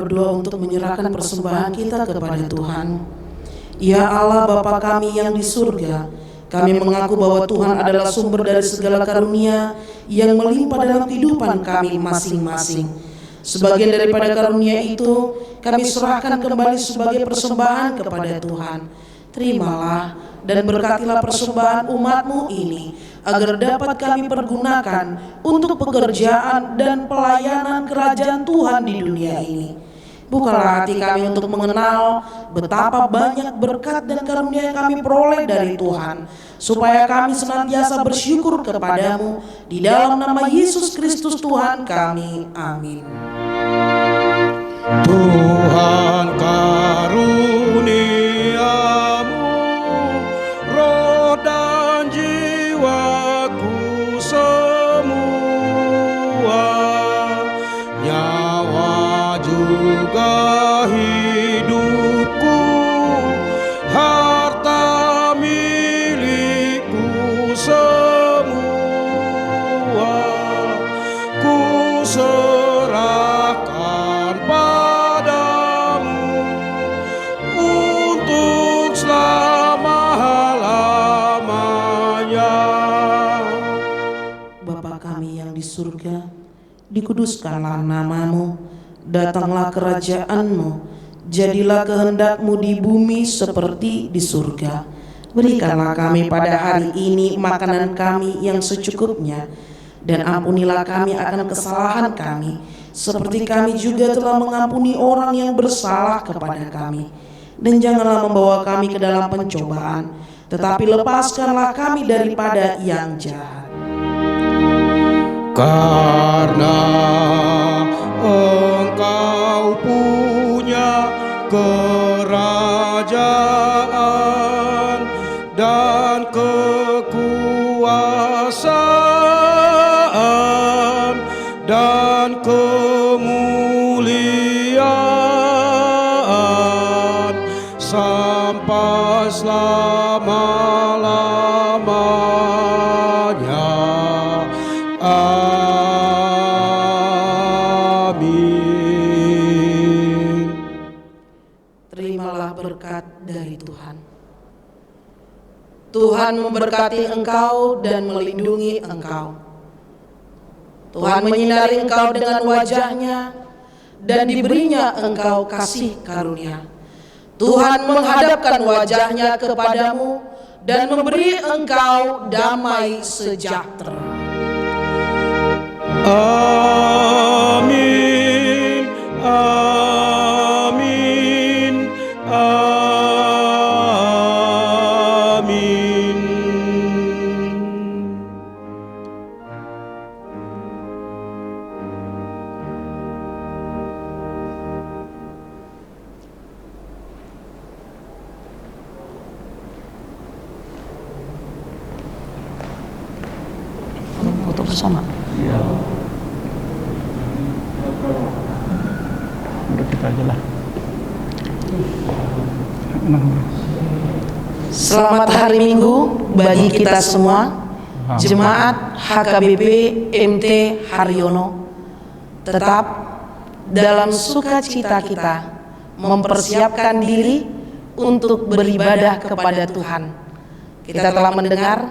C: berdoa untuk menyerahkan persembahan kita kepada Tuhan. Ya Allah Bapa kami yang di surga, kami mengaku bahwa Tuhan adalah sumber dari segala karunia yang melimpah dalam kehidupan kami masing-masing. Sebagian daripada karunia itu kami serahkan kembali sebagai persembahan kepada Tuhan. Terimalah dan berkatilah persembahan umat-Mu ini, agar dapat kami pergunakan untuk pekerjaan dan pelayanan kerajaan Tuhan di dunia ini. Bukalah hati kami untuk mengenal betapa banyak berkat dan karunia yang kami peroleh dari Tuhan, supaya kami senantiasa bersyukur kepadamu di dalam nama Yesus Kristus Tuhan kami. Amin.
B: Tuhan karuniamu, roh dan jiwaku semua, nyawa juga hidupku, harta milikku semua, ku serahkan padamu untuk selama-lamanya.
C: Bapa kami yang di surga, dikuduskanlah namamu, datanglah kerajaan-Mu, jadilah kehendak-Mu di bumi seperti di surga. Berikanlah kami pada hari ini makanan kami yang secukupnya, dan ampunilah kami akan kesalahan kami, seperti kami juga telah mengampuni orang yang bersalah kepada kami. Dan janganlah membawa kami ke dalam pencobaan, tetapi lepaskanlah kami daripada yang jahat.
B: Karena Engkau punya kerajaan dan kekuasaan dan kemuliaan sampai selama-lamanya. Amin.
C: Terimalah berkat dari Tuhan. Tuhan memberkati engkau dan melindungi engkau. Tuhan menyinari engkau dengan wajah-Nya dan diberinya engkau kasih karunia. Tuhan menghadapkan wajah-Nya kepadamu dan memberi engkau damai sejahtera.
B: Amin. Amin. Amin.
C: Foto bersama.
A: Udah kita aja lah.
C: Selamat hari Minggu bagi kita semua, Jemaat HKBP MT Haryono. Tetap dalam sukacita kita mempersiapkan diri untuk beribadah kepada Tuhan. Kita telah mendengar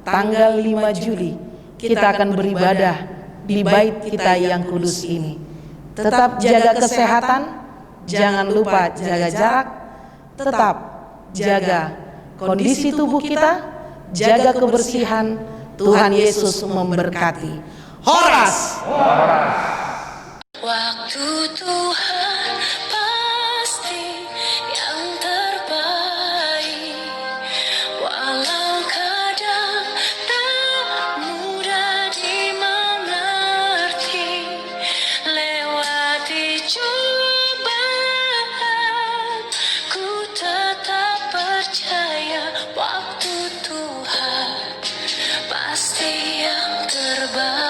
C: tanggal 5 Juli kita akan beribadah di bait kita yang kudus ini. Tetap jaga kesehatan, jangan lupa jaga jarak, tetap jaga kondisi tubuh kita, jaga kebersihan. Tuhan Yesus memberkati. Horas!
E: Waktu Tuhan pasti yang terbaik, walau kadang tak mudah dimengerti. Lewati cobaan, ku tetap percaya waktu Tuhan pasti yang terbaik.